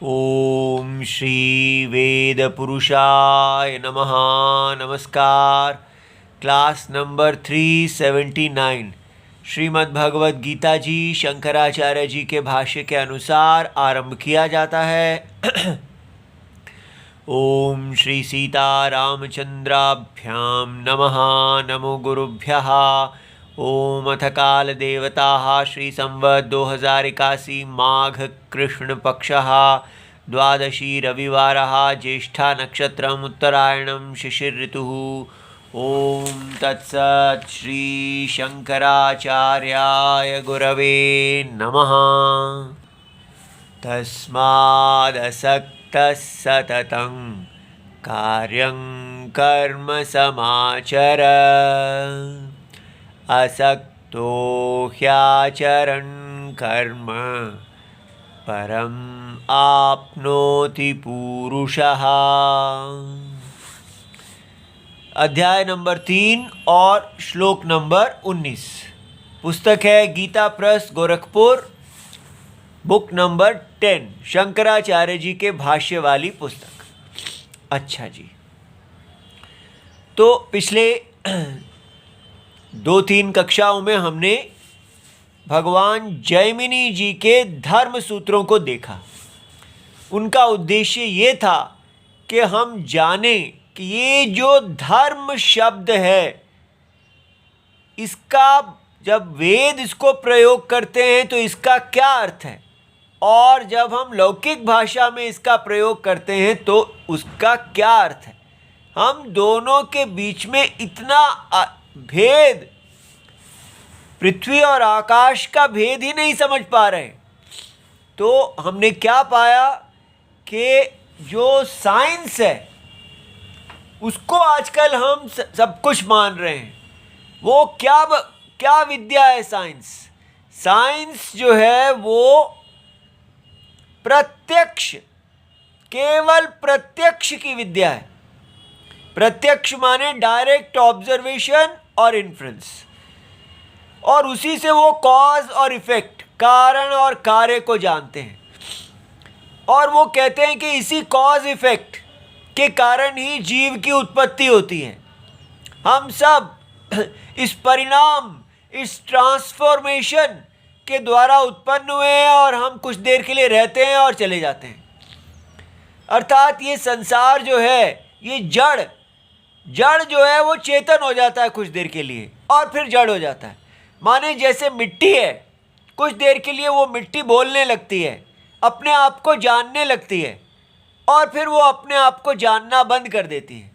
ओम श्री वेद पुरुषाय नमः। नमस्कार। क्लास नंबर 379 श्रीमद् भगवद गीता जी शंकराचार्य जी के भाष्य के अनुसार आरंभ किया जाता है। ओम श्री सीता रामचंद्राभ्यां नमः। नमो गुरुभ्यः। ओम अथ काल देवता श्री संवत् 2081 माघ कृष्ण पक्षः द्वादशी रविवारः ज्येष्ठा नक्षत्रम् उत्तरायणं शिशिर ऋतुः। ओम तत्सत् श्री शंकराचार्याय गुरवे नमः। तस्मादसक्तः सततं कार्यं कर्म समाचर असक्तो ह्याचरन् कर्म परम् आप्नोति पूरुषः। अध्याय नंबर 3 और श्लोक नंबर 19। पुस्तक है गीता प्रेस गोरखपुर, बुक नंबर 10, शंकराचार्य जी के भाष्य वाली पुस्तक। अच्छा जी, तो पिछले 2-3 कक्षाओं में हमने भगवान जैमिनी जी के धर्म सूत्रों को देखा। उनका उद्देश्य ये था कि हम जानें कि ये जो धर्म शब्द है, इसका जब वेद इसको प्रयोग करते हैं तो इसका क्या अर्थ है, और जब हम लौकिक भाषा में इसका प्रयोग करते हैं तो उसका क्या अर्थ है। हम दोनों के बीच में इतना भेद, पृथ्वी और आकाश का भेद ही नहीं समझ पा रहे। तो हमने क्या पाया कि जो साइंस है उसको आजकल हम सब कुछ मान रहे हैं। वो क्या विद्या है साइंस? साइंस जो है वो प्रत्यक्ष, केवल प्रत्यक्ष की विद्या है। प्रत्यक्ष माने डायरेक्ट ऑब्जर्वेशन और इन्फ्रेंस, और उसी से वो कॉज और इफेक्ट, कारण और कार्य को जानते हैं। और वो कहते हैं कि इसी कॉज इफेक्ट के कारण ही जीव की उत्पत्ति होती है। हम सब इस परिणाम, इस ट्रांसफॉर्मेशन के द्वारा उत्पन्न हुए हैं, और हम कुछ देर के लिए रहते हैं और चले जाते हैं। अर्थात ये संसार जो है, ये जड़ जो है वो चेतन हो जाता है कुछ देर के लिए और फिर जड़ हो जाता है। माने जैसे मिट्टी है, कुछ देर के लिए वो मिट्टी बोलने लगती है, अपने आप को जानने लगती है, और फिर वो अपने आप को जानना बंद कर देती है।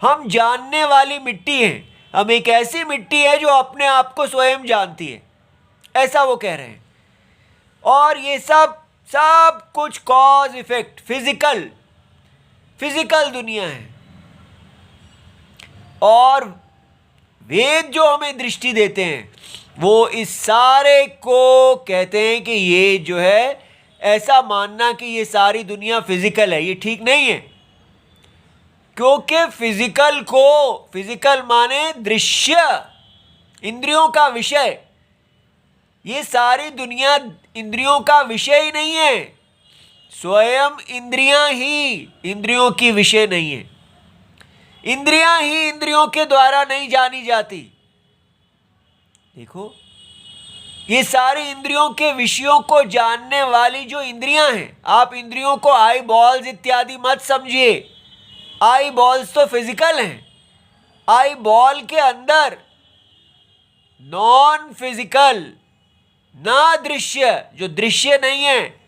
हम जानने वाली मिट्टी हैं। हम एक ऐसी मिट्टी है जो अपने आप को स्वयं जानती है, ऐसा वो कह रहे हैं। और ये सब कुछ कॉज इफेक्ट, फिजिकल दुनिया है। और वेद जो हमें दृष्टि देते हैं वो इस सारे को कहते हैं कि ये जो है, ऐसा मानना कि ये सारी दुनिया फिजिकल है, ये ठीक नहीं है। क्योंकि फिजिकल माने दृश्य, इंद्रियों का विषय। ये सारी दुनिया इंद्रियों का विषय ही नहीं है। स्वयं इंद्रियां ही इंद्रियों की विषय नहीं है। इंद्रियां ही इंद्रियों के द्वारा नहीं जानी जाती। देखो, ये सारी इंद्रियों के विषयों को जानने वाली जो इंद्रियां हैं, आप इंद्रियों को आई बॉल्स इत्यादि मत समझिए। आई बॉल्स तो फिजिकल हैं। आई बॉल के अंदर नॉन फिजिकल, ना दृश्य, जो दृश्य नहीं है,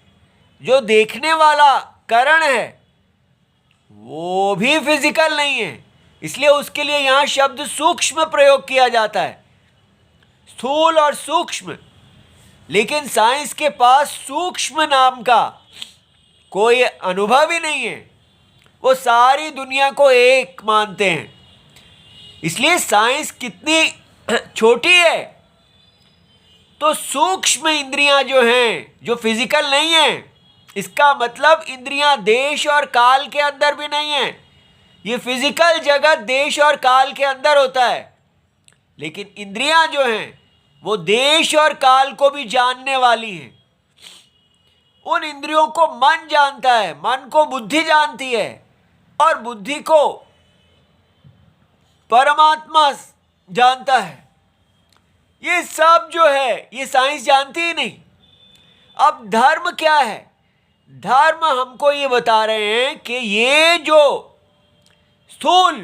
जो देखने वाला करण है, वो भी फिजिकल नहीं है। इसलिए उसके लिए यहां शब्द सूक्ष्म प्रयोग किया जाता है, स्थूल और सूक्ष्म। लेकिन साइंस के पास सूक्ष्म नाम का कोई अनुभव ही नहीं है। वो सारी दुनिया को एक मानते हैं। इसलिए साइंस कितनी छोटी है, तो सूक्ष्म इंद्रियां जो हैं, जो फिजिकल नहीं है, इसका मतलब इंद्रियां देश और काल के अंदर भी नहीं है। ये फिजिकल जगत देश और काल के अंदर होता है, लेकिन इंद्रियां जो हैं वो देश और काल को भी जानने वाली हैं। उन इंद्रियों को मन जानता है, मन को बुद्धि जानती है और बुद्धि को परमात्मा जानता है। ये सब जो है ये साइंस जानती ही नहीं। अब धर्म क्या है? धर्म हमको ये बता रहे हैं कि ये जो स्थूल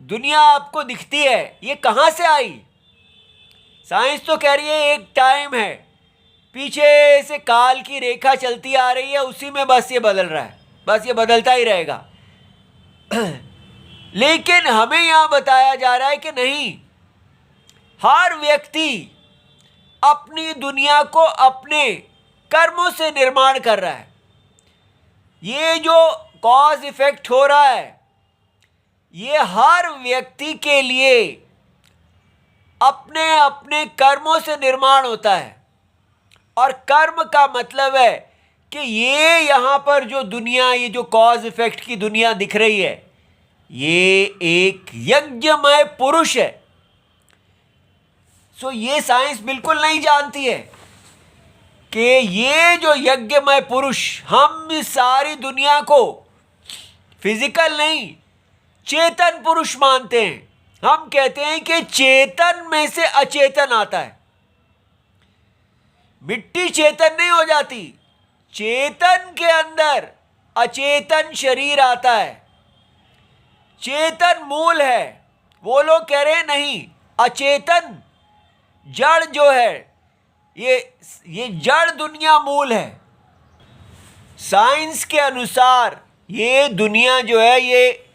दुनिया आपको दिखती है ये कहाँ से आई? साइंस तो कह रही है एक टाइम है, पीछे से काल की रेखा चलती आ रही है, उसी में बस ये बदल रहा है, बस ये बदलता ही रहेगा। लेकिन हमें यहाँ बताया जा रहा है कि नहीं, हर व्यक्ति अपनी दुनिया को अपने कर्मों से निर्माण कर रहा है। ये जो कॉज इफेक्ट हो रहा है ये हर व्यक्ति के लिए अपने अपने कर्मों से निर्माण होता है। और कर्म का मतलब है कि ये यहाँ पर जो दुनिया, ये जो कॉज इफेक्ट की दुनिया दिख रही है ये एक यज्ञमय पुरुष है। सो ये साइंस बिल्कुल नहीं जानती है कि ये जो यज्ञमय पुरुष, हम इस सारी दुनिया को फिजिकल नहीं चेतन पुरुष मानते हैं। हम कहते हैं कि चेतन में से अचेतन आता है। मिट्टी चेतन नहीं हो जाती, चेतन के अंदर अचेतन शरीर आता है। चेतन मूल है। वो लोग कह रहे हैं नहीं, अचेतन जड़ जो है ये जड़ दुनिया मूल है। साइंस के अनुसार ये दुनिया जो है ये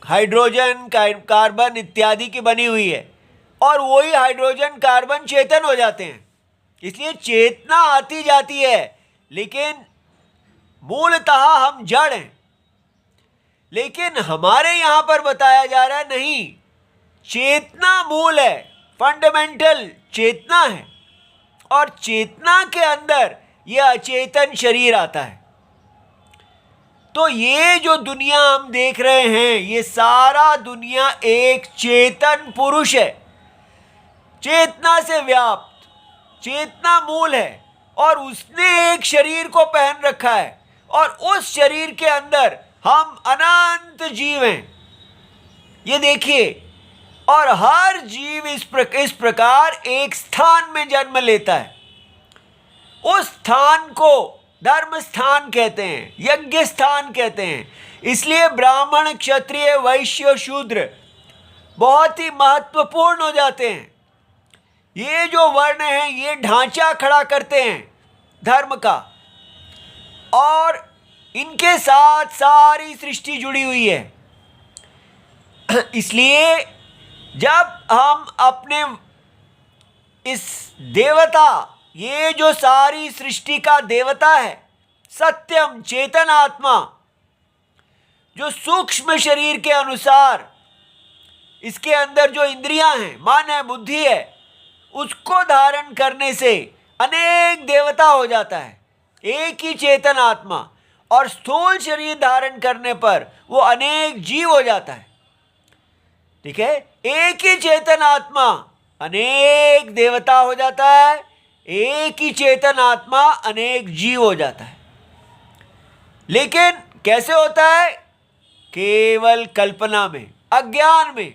हाइड्रोजन, कार्बन इत्यादि की बनी हुई है और वही हाइड्रोजन कार्बन चेतन हो जाते हैं। इसलिए चेतना आती जाती है, लेकिन मूलतः हम जड़ हैं। लेकिन हमारे यहाँ पर बताया जा रहा है नहीं, चेतना मूल है, फंडामेंटल चेतना है और चेतना के अंदर यह अचेतन शरीर आता है। तो ये जो दुनिया हम देख रहे हैं ये सारा दुनिया एक चेतन पुरुष है, चेतना से व्याप्त, चेतना मूल है और उसने एक शरीर को पहन रखा है और उस शरीर के अंदर हम अनंत जीव हैं। ये देखिए, और हर जीव इस प्रकार एक स्थान में जन्म लेता है। उस स्थान को धर्म स्थान कहते हैं, यज्ञ स्थान कहते हैं। इसलिए ब्राह्मण, क्षत्रिय, वैश्य, शूद्र बहुत ही महत्वपूर्ण हो जाते हैं। ये जो वर्ण हैं ये ढांचा खड़ा करते हैं धर्म का और इनके साथ सारी सृष्टि जुड़ी हुई है। इसलिए जब हम अपने इस देवता, ये जो सारी सृष्टि का देवता है, सत्यम चेतन आत्मा, जो सूक्ष्म शरीर के अनुसार इसके अंदर जो इंद्रियां हैं, मन है, बुद्धि है, उसको धारण करने से अनेक देवता हो जाता है, एक ही चेतन आत्मा। और स्थूल शरीर धारण करने पर वो अनेक जीव हो जाता है। ठीक है, एक ही चेतन आत्मा अनेक देवता हो जाता है, एक ही चेतन आत्मा अनेक जीव हो जाता है। लेकिन कैसे होता है? केवल कल्पना में, अज्ञान में,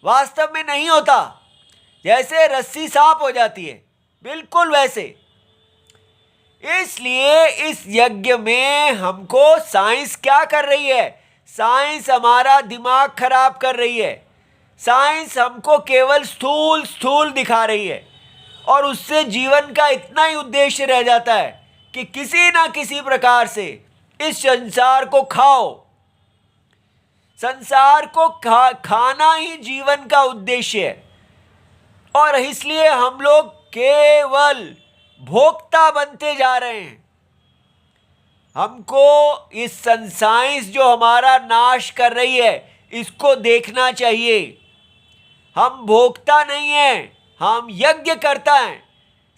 वास्तव में नहीं होता। जैसे रस्सी सांप हो जाती है, बिल्कुल वैसे। इसलिए इस यज्ञ में हमको साइंस क्या कर रही है? साइंस हमारा दिमाग खराब कर रही है। साइंस हमको केवल स्थूल स्थूल दिखा रही है और उससे जीवन का इतना ही उद्देश्य रह जाता है कि किसी ना किसी प्रकार से इस संसार को खाओ। संसार को खाना ही जीवन का उद्देश्य है और इसलिए हम लोग केवल भोक्ता बनते जा रहे हैं। हमको इस साइंस जो हमारा नाश कर रही है इसको देखना चाहिए। हम भोक्ता नहीं हैं, हम यज्ञ करता हैं।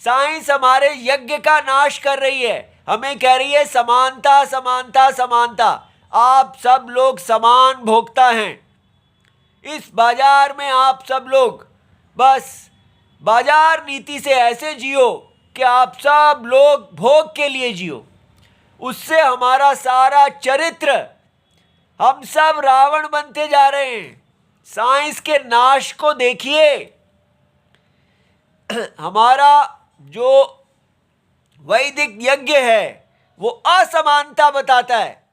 साइंस हमारे यज्ञ का नाश कर रही है, हमें कह रही है समानता समानता समानता। आप सब लोग समान भोक्ता हैं। इस बाजार में आप सब लोग बस बाजार नीति से ऐसे जियो कि आप सब लोग भोग के लिए जियो, उससे हमारा सारा चरित्र, हम सब रावण बनते जा रहे हैं। साइंस के नाश को देखिए। हमारा जो वैदिक यज्ञ है वो असमानता बताता है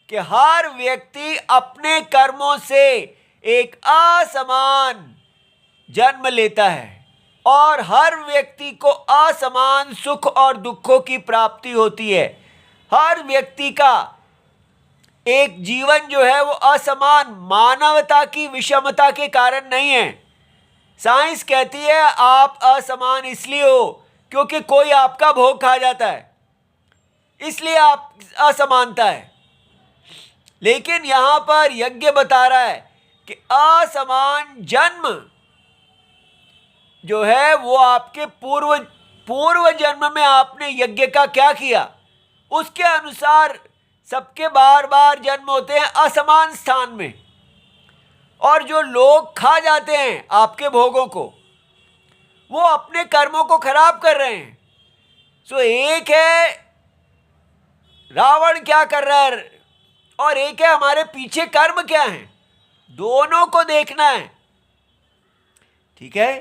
कि हर व्यक्ति अपने कर्मों से एक असमान जन्म लेता है और हर व्यक्ति को असमान सुख और दुखों की प्राप्ति होती है। हर व्यक्ति का एक जीवन जो है वो असमान, मानवता की विषमता के कारण नहीं है। साइंस कहती है आप असमान इसलिए हो क्योंकि कोई आपका भोग खा जाता है, इसलिए आप असमानता है। लेकिन यहां पर यज्ञ बता रहा है कि असमान जन्म जो है वो आपके पूर्व जन्म में आपने यज्ञ का क्या किया, उसके अनुसार सबके बार बार जन्म होते हैं असमान स्थान में। और जो लोग खा जाते हैं आपके भोगों को, वो अपने कर्मों को खराब कर रहे हैं। सो एक है रावण क्या कर रहा है और एक है हमारे पीछे कर्म क्या है, दोनों को देखना है। ठीक है,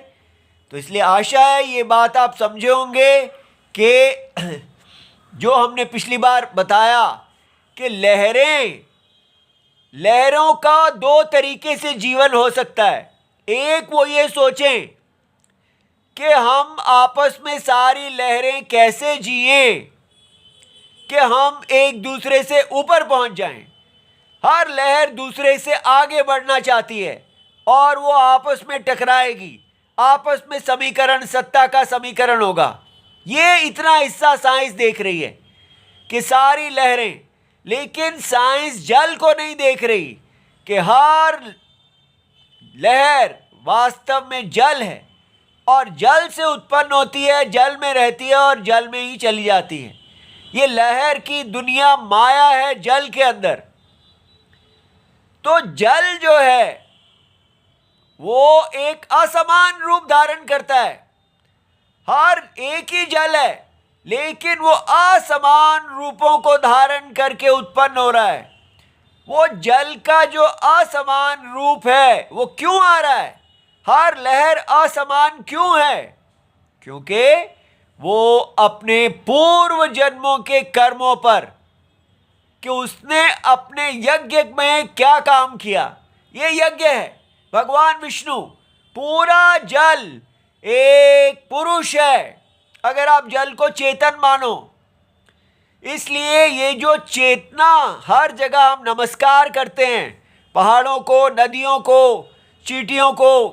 तो इसलिए आशा है ये बात आप समझे होंगे कि जो हमने पिछली बार बताया कि लहरों का दो तरीके से जीवन हो सकता है। एक, वो ये सोचें कि हम आपस में सारी लहरें कैसे जिएं कि हम एक दूसरे से ऊपर पहुंच जाएं। हर लहर दूसरे से आगे बढ़ना चाहती है और वो आपस में टकराएगी, आपस में समीकरण, सत्ता का समीकरण होगा। ये इतना हिस्सा साइंस देख रही है कि सारी लहरें, लेकिन साइंस जल को नहीं देख रही कि हर लहर वास्तव में जल है और जल से उत्पन्न होती है, जल में रहती है और जल में ही चली जाती है। ये लहर की दुनिया माया है जल के अंदर। तो जल जो है वो एक असमान रूप धारण करता है। हर एक ही जल है लेकिन वो असमान रूपों को धारण करके उत्पन्न हो रहा है। वो जल का जो असमान रूप है वो क्यों आ रहा है? हर लहर असमान क्यों है? क्योंकि वो अपने पूर्व जन्मों के कर्मों पर, कि उसने अपने यज्ञ में क्या काम किया। ये यज्ञ है। भगवान विष्णु, पूरा जल एक पुरुष है अगर आप जल को चेतन मानो। इसलिए ये जो चेतना, हर जगह हम नमस्कार करते हैं, पहाड़ों को, नदियों को, चींटियों को,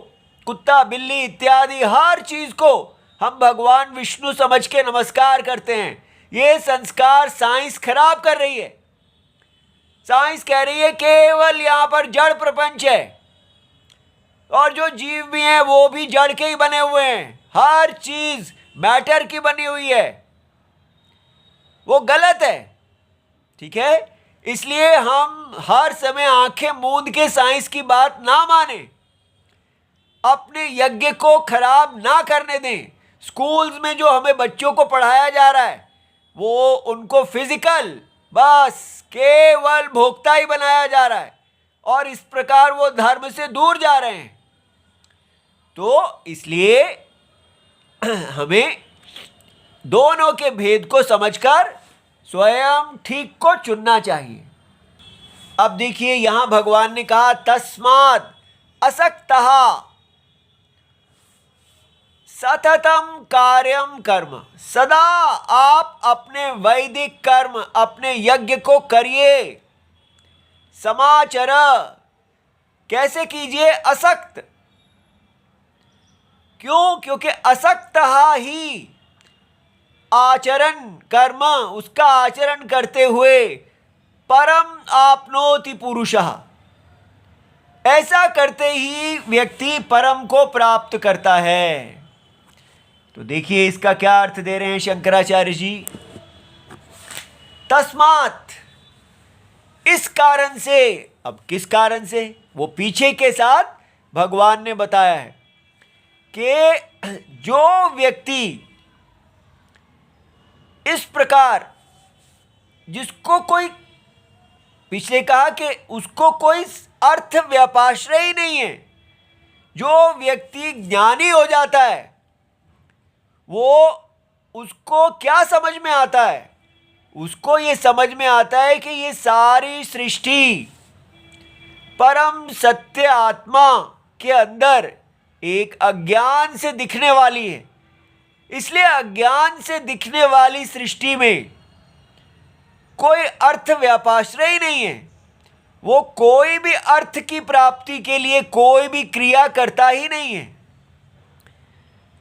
कुत्ता बिल्ली इत्यादि हर चीज को हम भगवान विष्णु समझ के नमस्कार करते हैं। ये संस्कार साइंस खराब कर रही है। साइंस कह रही है केवल यहां पर जड़ प्रपंच है और जो जीव भी हैं वो भी जड़ के ही बने हुए हैं। हर चीज मैटर की बनी हुई है। वो गलत है। ठीक है, इसलिए हम हर समय आंखें मूंद के साइंस की बात ना माने, अपने यज्ञ को खराब ना करने दें। स्कूल्स में जो हमें बच्चों को पढ़ाया जा रहा है वो उनको फिजिकल, बस केवल भोक्ता ही बनाया जा रहा है और इस प्रकार वो धर्म से दूर जा रहे हैं। तो इसलिए हमें दोनों के भेद को समझकर स्वयं ठीक को चुनना चाहिए। अब देखिए यहां भगवान ने कहा तस्मात् असक्तः सततम कार्यम कर्म, सदा आप अपने वैदिक कर्म, अपने यज्ञ को करिए। समाचर, कैसे कीजिए? असक्त। क्यों? क्योंकि असक्त ही आचरण, कर्म उसका आचरण करते हुए परम आपनोति पुरुषः, ऐसा करते ही व्यक्ति परम को प्राप्त करता है। तो देखिए इसका क्या अर्थ दे रहे हैं शंकराचार्य जी। तस्मात्, इस कारण से। अब किस कारण से? वो पीछे के साथ भगवान ने बताया है कि जो व्यक्ति इस प्रकार जिसको कोई, पिछले कहा कि उसको कोई अर्थ व्यापाश्रय ही नहीं है। जो व्यक्ति ज्ञानी हो जाता है वो, उसको क्या समझ में आता है? उसको ये समझ में आता है कि ये सारी सृष्टि परम सत्य आत्मा के अंदर एक अज्ञान से दिखने वाली है। इसलिए अज्ञान से दिखने वाली सृष्टि में कोई अर्थ व्यापाश्रय नहीं है। वो कोई भी अर्थ की प्राप्ति के लिए कोई भी क्रिया करता ही नहीं है।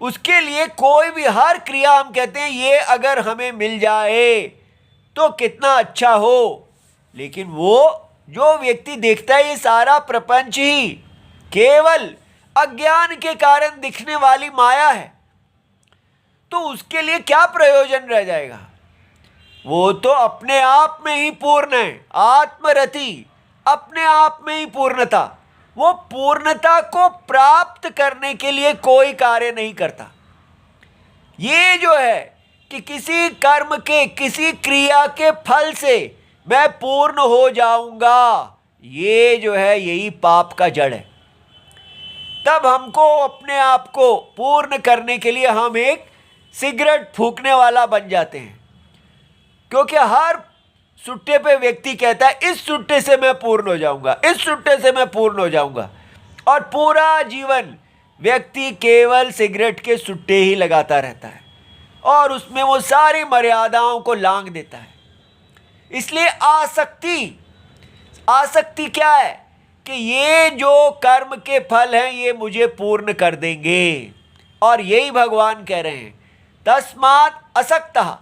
उसके लिए कोई भी, हर क्रिया हम कहते हैं ये अगर हमें मिल जाए तो कितना अच्छा हो, लेकिन वो जो व्यक्ति देखता है ये सारा प्रपंच ही केवल अज्ञान के कारण दिखने वाली माया है, तो उसके लिए क्या प्रयोजन रह जाएगा? वो तो अपने आप में ही पूर्ण है, आत्मरति, अपने आप में ही पूर्णता। वो पूर्णता को प्राप्त करने के लिए कोई कार्य नहीं करता। ये जो है कि किसी कर्म के, किसी क्रिया के फल से मैं पूर्ण हो जाऊंगा, ये जो है यही पाप का जड़ है। तब हमको अपने आप को पूर्ण करने के लिए हम एक सिगरेट फूंकने वाला बन जाते हैं, क्योंकि हर सुट्टे पे व्यक्ति कहता है इस सुट्टे से मैं पूर्ण हो जाऊंगा, इस सुट्टे से मैं पूर्ण हो जाऊंगा, और पूरा जीवन व्यक्ति केवल सिगरेट के सुट्टे ही लगाता रहता है और उसमें वो सारी मर्यादाओं को लांघ देता है। इसलिए आसक्ति क्या है कि ये जो कर्म के फल हैं ये मुझे पूर्ण कर देंगे, और यही भगवान कह रहे हैं तस्मात् असक्तः।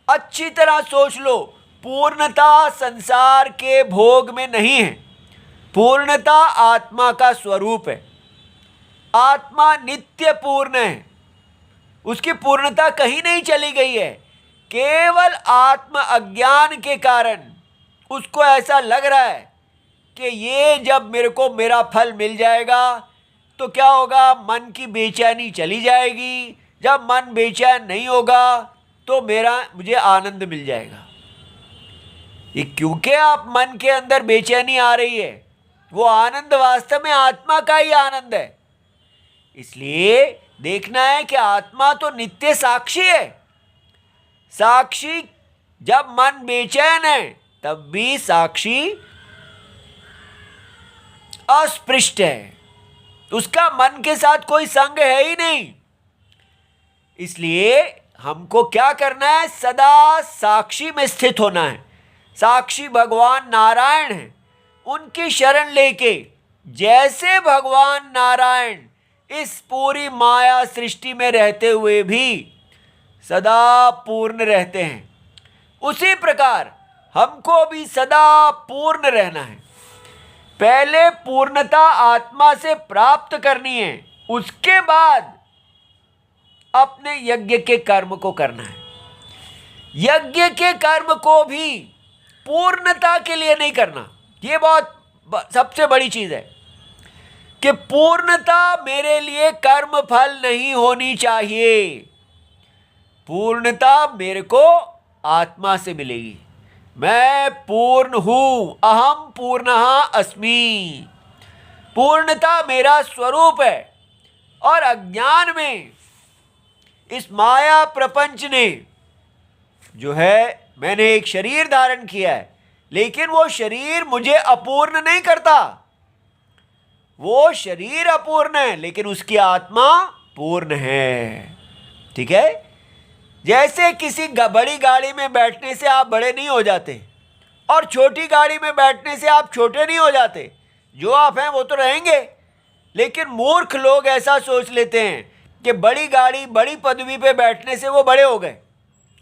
अच्छी तरह सोच लो, पूर्णता संसार के भोग में नहीं है, पूर्णता आत्मा का स्वरूप है। आत्मा नित्य पूर्ण है, उसकी पूर्णता कहीं नहीं चली गई है। केवल आत्म अज्ञान के कारण उसको ऐसा लग रहा है कि ये जब मेरे को मेरा फल मिल जाएगा तो क्या होगा, मन की बेचैनी चली जाएगी, जब मन बेचैन नहीं होगा तो मुझे आनंद मिल जाएगा। ये क्योंकि आप मन के अंदर बेचैनी आ रही है, वो आनंद वास्तव में आत्मा का ही आनंद है। इसलिए देखना है कि आत्मा तो नित्य साक्षी है। साक्षी जब मन बेचैन है तब भी साक्षी अस्पृष्ट है, उसका मन के साथ कोई संग है ही नहीं। इसलिए हमको क्या करना है, सदा साक्षी में स्थित होना है। साक्षी भगवान नारायण हैं, उनकी शरण लेके जैसे भगवान नारायण इस पूरी माया सृष्टि में रहते हुए भी सदा पूर्ण रहते हैं, उसी प्रकार हमको भी सदा पूर्ण रहना है। पहले पूर्णता आत्मा से प्राप्त करनी है, उसके बाद अपने यज्ञ के कर्म को करना है। यज्ञ के कर्म को भी पूर्णता के लिए नहीं करना, ये बहुत सबसे बड़ी चीज है कि पूर्णता मेरे लिए कर्म फल नहीं होनी चाहिए। पूर्णता मेरे को आत्मा से मिलेगी। मैं पूर्ण हूं, अहम पूर्णः अस्मि। पूर्णता मेरा स्वरूप है, और अज्ञान में इस माया प्रपंच ने जो है, मैंने एक शरीर धारण किया है, लेकिन वो शरीर मुझे अपूर्ण नहीं करता। वो शरीर अपूर्ण है लेकिन उसकी आत्मा पूर्ण है। ठीक है, जैसे किसी बड़ी गाड़ी में बैठने से आप बड़े नहीं हो जाते और छोटी गाड़ी में बैठने से आप छोटे नहीं हो जाते। जो आप हैं वो तो रहेंगे, लेकिन मूर्ख लोग ऐसा सोच लेते हैं कि बड़ी गाड़ी, बड़ी पदवी पे बैठने से वो बड़े हो गए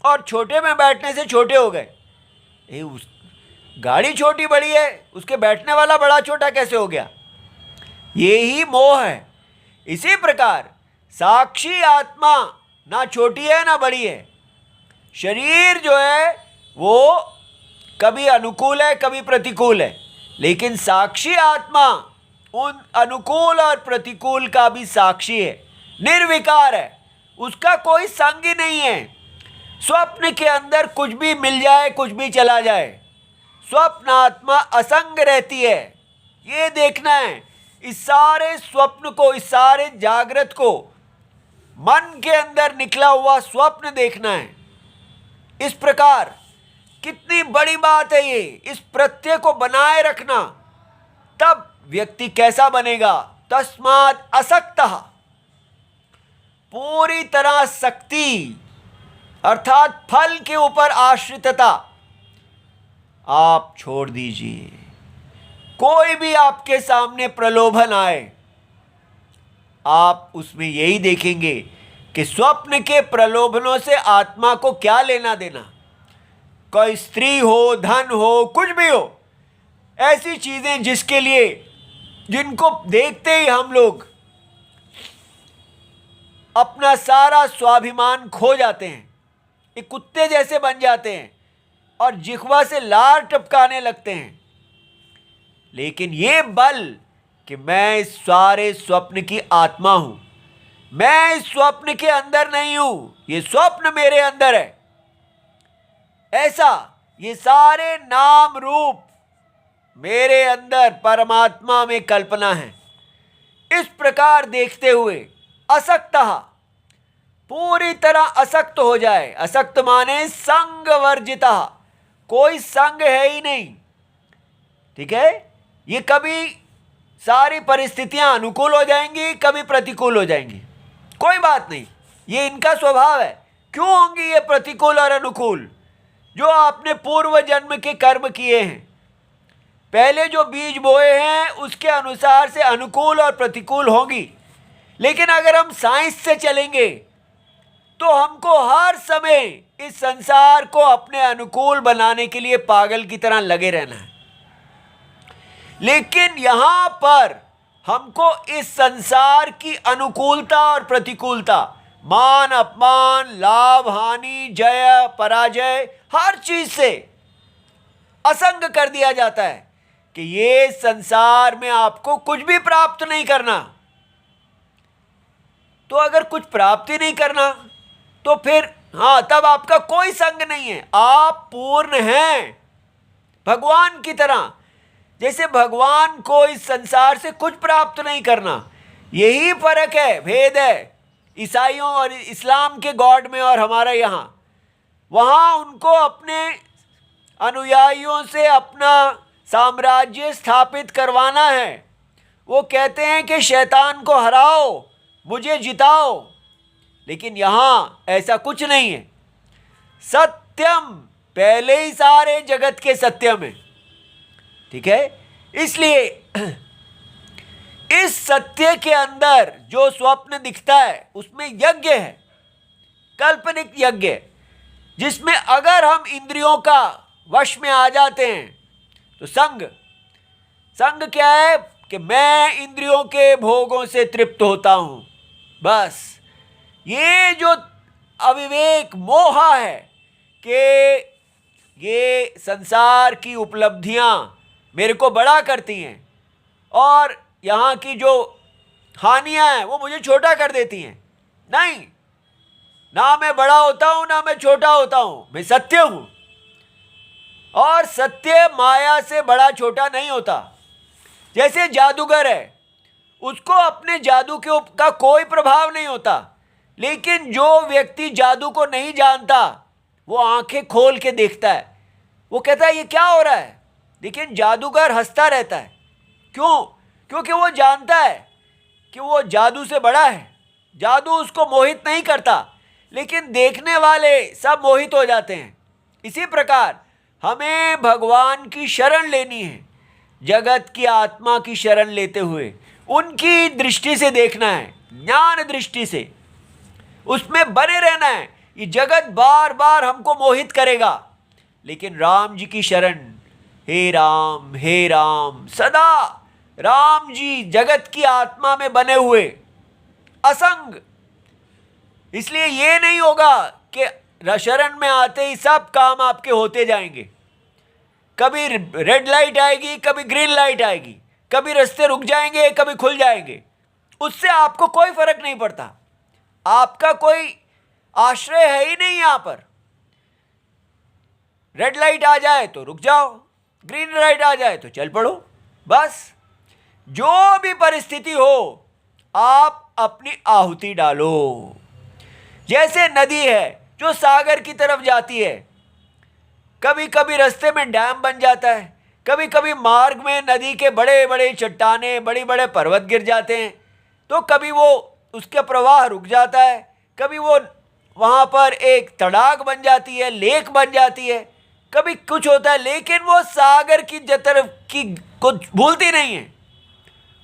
और छोटे में बैठने से छोटे हो गए। उस गाड़ी छोटी बड़ी है, उसके बैठने वाला बड़ा छोटा कैसे हो गया? ये ही मोह है। इसी प्रकार साक्षी आत्मा ना छोटी है ना बड़ी है। शरीर जो है वो कभी अनुकूल है कभी प्रतिकूल है, लेकिन साक्षी आत्मा उन अनुकूल और प्रतिकूल का भी साक्षी है, निर्विकार है, उसका कोई संग ही नहीं है। स्वप्न के अंदर कुछ भी मिल जाए, कुछ भी चला जाए, स्वप्न आत्मा असंग रहती है। ये देखना है, इस सारे स्वप्न को, इस सारे जागृत को मन के अंदर निकला हुआ स्वप्न देखना है। इस प्रकार कितनी बड़ी बात है ये, इस प्रत्यय को बनाए रखना। तब व्यक्ति कैसा बनेगा? तस्मात् असक्तः, पूरी तरह शक्ति अर्थात फल के ऊपर आश्रितता आप छोड़ दीजिए। कोई भी आपके सामने प्रलोभन आए, आप उसमें यही देखेंगे कि स्वप्न के प्रलोभनों से आत्मा को क्या लेना देना। कोई स्त्री हो, धन हो, कुछ भी हो, ऐसी चीजें जिसके लिए, जिनको देखते ही हम लोग अपना सारा स्वाभिमान खो जाते हैं, एक कुत्ते जैसे बन जाते हैं और जिह्वा से लार टपकाने लगते हैं। लेकिन ये बल कि मैं इस सारे स्वप्न की आत्मा हूं, मैं इस स्वप्न के अंदर नहीं हूं, ये स्वप्न मेरे अंदर है, ऐसा ये सारे नाम रूप मेरे अंदर परमात्मा में कल्पना है। इस प्रकार देखते हुए असक्तः, पूरी तरह असक्त हो जाए। असक्त माने संग वर्जिता, कोई संग है ही नहीं। ठीक है, ये कभी सारी परिस्थितियां अनुकूल हो जाएंगी, कभी प्रतिकूल हो जाएंगी, कोई बात नहीं, ये इनका स्वभाव है। क्यों होंगी ये प्रतिकूल और अनुकूल? जो आपने पूर्व जन्म के कर्म किए हैं, पहले जो बीज बोए हैं उसके अनुसार से अनुकूल और प्रतिकूल होंगी। लेकिन अगर हम साइंस से चलेंगे तो हमको हर समय इस संसार को अपने अनुकूल बनाने के लिए पागल की तरह लगे रहना है। लेकिन यहां पर हमको इस संसार की अनुकूलता और प्रतिकूलता, मान अपमान, लाभ हानि, जय पराजय, हर चीज से असंग कर दिया जाता है कि ये संसार में आपको कुछ भी प्राप्त नहीं करना। तो अगर कुछ प्राप्ति नहीं करना तो फिर हाँ, तब आपका कोई संग नहीं है, आप पूर्ण हैं भगवान की तरह। जैसे भगवान को इस संसार से कुछ प्राप्त नहीं करना, यही फर्क है, भेद है ईसाइयों और इस्लाम के गॉड में और हमारा यहाँ। वहाँ उनको अपने अनुयायियों से अपना साम्राज्य स्थापित करवाना है। वो कहते हैं कि शैतान को हराओ, मुझे जिताओ। लेकिन यहाँ ऐसा कुछ नहीं है। सत्यम पहले ही सारे जगत के सत्यम है। ठीक है, इसलिए इस सत्य के अंदर जो स्वप्न दिखता है उसमें यज्ञ है, काल्पनिक यज्ञ, जिसमें अगर हम इंद्रियों का वश में आ जाते हैं तो संग क्या है कि मैं इंद्रियों के भोगों से तृप्त होता हूं। बस ये जो अविवेक मोह है कि ये संसार की उपलब्धियां मेरे को बड़ा करती हैं और यहाँ की जो हानियां हैं वो मुझे छोटा कर देती हैं। नहीं, ना मैं बड़ा होता हूं ना मैं छोटा होता हूं, मैं सत्य हूं। और सत्य माया से बड़ा छोटा नहीं होता। जैसे जादूगर है, उसको अपने जादू का कोई प्रभाव नहीं होता। लेकिन जो व्यक्ति जादू को नहीं जानता वो आंखें खोल के देखता है, वो कहता है ये क्या हो रहा है। लेकिन जादूगर हंसता रहता है। क्यों? क्योंकि वो जानता है कि वो जादू से बड़ा है। जादू उसको मोहित नहीं करता, लेकिन देखने वाले सब मोहित हो जाते हैं। इसी प्रकार हमें भगवान की शरण लेनी है, जगत की आत्मा की शरण लेते हुए उनकी दृष्टि से देखना है, ज्ञान दृष्टि से उसमें बने रहना है। ये जगत बार बार हमको मोहित करेगा, लेकिन राम जी की शरण, हे राम सदा राम जी जगत की आत्मा में बने हुए असंग। इसलिए ये नहीं होगा कि शरण में आते ही सब काम आपके होते जाएंगे। कभी रेड लाइट आएगी, कभी ग्रीन लाइट आएगी, कभी रास्ते रुक जाएंगे, कभी खुल जाएंगे। उससे आपको कोई फर्क नहीं पड़ता। आपका कोई आश्रय है ही नहीं यहाँ पर। रेड लाइट आ जाए तो रुक जाओ, ग्रीन लाइट आ जाए तो चल पड़ो। बस जो भी परिस्थिति हो आप अपनी आहुति डालो। जैसे नदी है जो सागर की तरफ जाती है, कभी कभी रास्ते में डैम बन जाता है, कभी कभी मार्ग में नदी के बड़े बड़े चट्टाने, बड़े बड़े पर्वत गिर जाते हैं, तो कभी वो उसका प्रवाह रुक जाता है, कभी वो वहाँ पर एक तड़ाग बन जाती है, लेक बन जाती है, कभी कुछ होता है, लेकिन वो सागर की तरफ की को भूलती नहीं है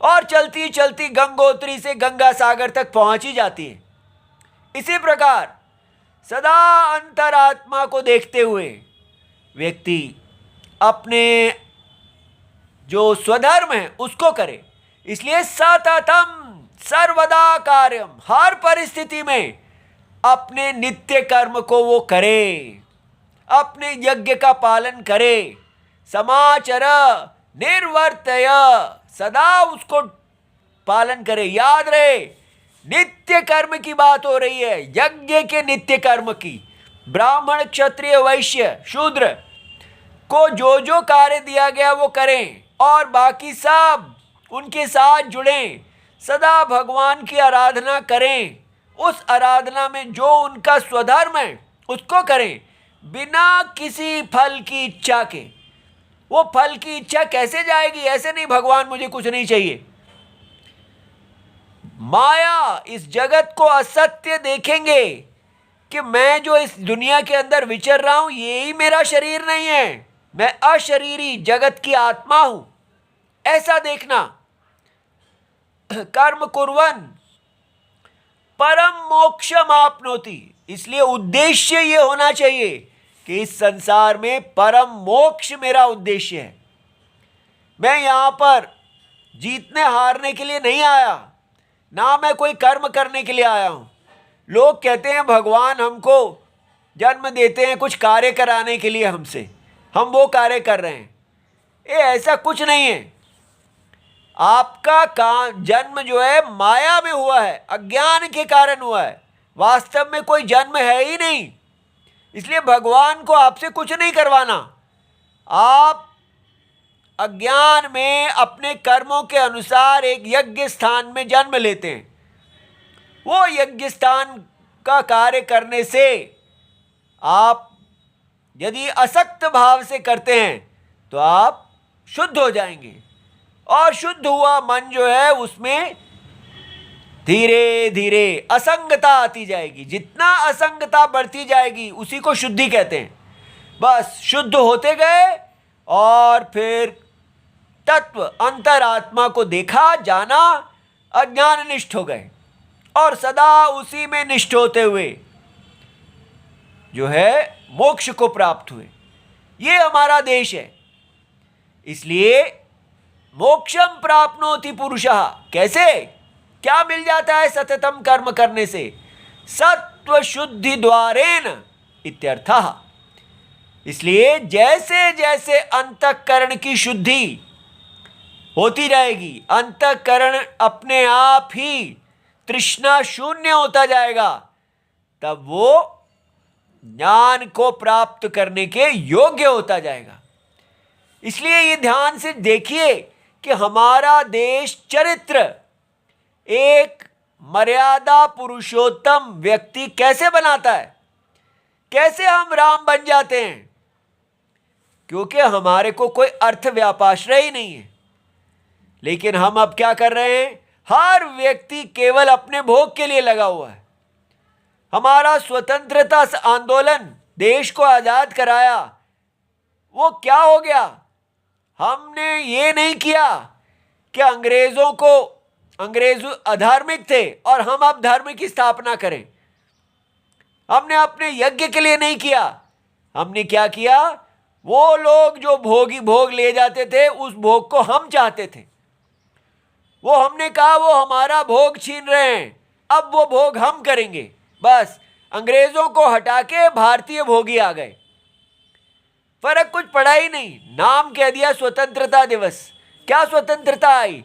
और चलती चलती गंगोत्री से गंगा सागर तक पहुँच ही जाती है। इसी प्रकार सदा अंतरात्मा को देखते हुए व्यक्ति अपने जो स्वधर्म है उसको करे। इसलिए सततम सर्वदा कार्यम, हर परिस्थिति में अपने नित्य कर्म को वो करे, अपने यज्ञ का पालन करे। समाचर निर्वर्तय, सदा उसको पालन करे। याद रहे नित्य कर्म की बात हो रही है, यज्ञ के नित्य कर्म की। ब्राह्मण क्षत्रिय वैश्य शूद्र को जो जो कार्य दिया गया वो करें और बाकी सब उनके साथ जुड़ें, सदा भगवान की आराधना करें। उस आराधना में जो उनका स्वधर्म है उसको करें बिना किसी फल की इच्छा के। वो फल की इच्छा कैसे जाएगी? ऐसे नहीं भगवान मुझे कुछ नहीं चाहिए। माया इस जगत को असत्य देखेंगे कि मैं जो इस दुनिया के अंदर विचर रहा हूं ये ही मेरा शरीर नहीं है, मैं अशरीरी जगत की आत्मा हूं, ऐसा देखना। कर्म कुर्वन् परम मोक्षम आपनोति, इसलिए उद्देश्य ये होना चाहिए कि इस संसार में परम मोक्ष मेरा उद्देश्य है। मैं यहां पर जीतने हारने के लिए नहीं आया, ना मैं कोई कर्म करने के लिए आया हूं। लोग कहते हैं भगवान हमको जन्म देते हैं कुछ कार्य कराने के लिए हमसे, हम वो कार्य कर रहे हैं। ये ऐसा कुछ नहीं है। आपका जन्म जो है माया में हुआ है, अज्ञान के कारण हुआ है, वास्तव में कोई जन्म है ही नहीं। इसलिए भगवान को आपसे कुछ नहीं करवाना। आप अज्ञान में अपने कर्मों के अनुसार एक यज्ञ स्थान में जन्म लेते हैं। वो यज्ञ स्थान का कार्य करने से आप यदि असक्त भाव से करते हैं तो आप शुद्ध हो जाएंगे और शुद्ध हुआ मन जो है उसमें धीरे धीरे असंगता आती जाएगी। जितना असंगता बढ़ती जाएगी उसी को शुद्धि कहते हैं। बस शुद्ध होते गए और फिर तत्व अंतरात्मा को देखा, जाना, अज्ञान निष्ठ हो गए और सदा उसी में निष्ठ होते हुए जो है मोक्ष को प्राप्त हुए। ये हमारा देश है। इसलिए मोक्षम प्राप्नोति पुरुषः, कैसे, क्या मिल जाता है सततम कर्म करने से? सत्व शुद्धि द्वारेण इत्यर्थः। इसलिए जैसे जैसे अंतःकरण की शुद्धि होती रहेगी, अंतःकरण अपने आप ही तृष्णा शून्य होता जाएगा, तब वो ज्ञान को प्राप्त करने के योग्य होता जाएगा। इसलिए ये ध्यान से देखिए कि हमारा देश चरित्र एक मर्यादा पुरुषोत्तम व्यक्ति कैसे बनाता है। कैसे हम राम बन जाते हैं? क्योंकि हमारे को कोई अर्थ व्यापाश्रय ही नहीं है। लेकिन हम अब क्या कर रहे हैं? हर व्यक्ति केवल अपने भोग के लिए लगा हुआ है। हमारा स्वतंत्रता आंदोलन, देश को आजाद कराया, वो क्या हो गया? हमने ये नहीं किया कि अंग्रेज अधार्मिक थे और हम अब धर्म की स्थापना करें। हमने अपने यज्ञ के लिए नहीं किया। हमने क्या किया? वो लोग जो भोग ले जाते थे उस भोग को हम चाहते थे। वो हमने कहा वो हमारा भोग छीन रहे हैं, अब वो भोग हम करेंगे। बस अंग्रेजों को हटा के भारतीय भोगी आ गए। फर्क कुछ पड़ा ही नहीं। नाम कह दिया स्वतंत्रता दिवस। क्या स्वतंत्रता आई?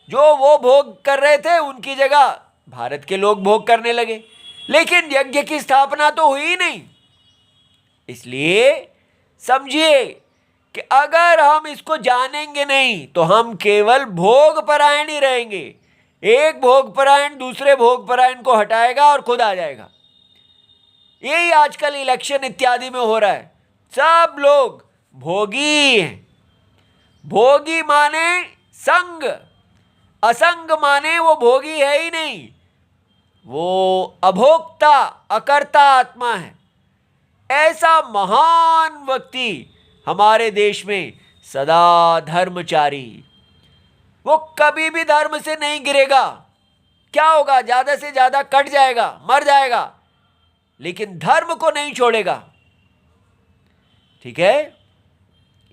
जो वो भोग कर रहे थे उनकी जगह भारत के लोग भोग करने लगे, लेकिन यज्ञ की स्थापना तो हुई नहीं। इसलिए समझिए कि अगर हम इसको जानेंगे नहीं तो हम केवल भोग परायण ही रहेंगे। एक भोग परायण दूसरे भोग परायण को हटाएगा और खुद आ जाएगा। यही आजकल इलेक्शन इत्यादि में हो रहा है। सब लोग भोगी हैं। भोगी माने संग, असंग माने वो भोगी है ही नहीं, वो अभोक्ता अकर्ता आत्मा है। ऐसा महान व्यक्ति हमारे देश में सदा धर्मचारी, वो कभी भी धर्म से नहीं गिरेगा। क्या होगा, ज्यादा से ज्यादा कट जाएगा, मर जाएगा, लेकिन धर्म को नहीं छोड़ेगा। ठीक है,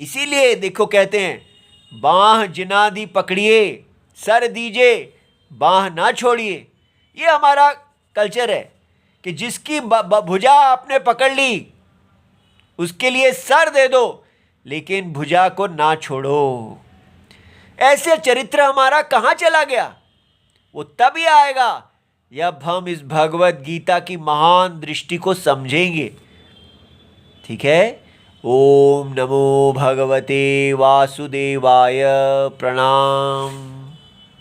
इसीलिए देखो कहते हैं बाह जिना दी पकड़िए, सर दीजिए बाह ना छोड़िए। ये हमारा कल्चर है कि जिसकी भुजा आपने पकड़ ली उसके लिए सर दे दो, लेकिन भुजा को ना छोड़ो। ऐसे चरित्र हमारा कहाँ चला गया? वो तभी आएगा जब हम इस भगवत गीता की महान दृष्टि को समझेंगे। ठीक है, ओम नमो भगवते वासुदेवाय, प्रणाम।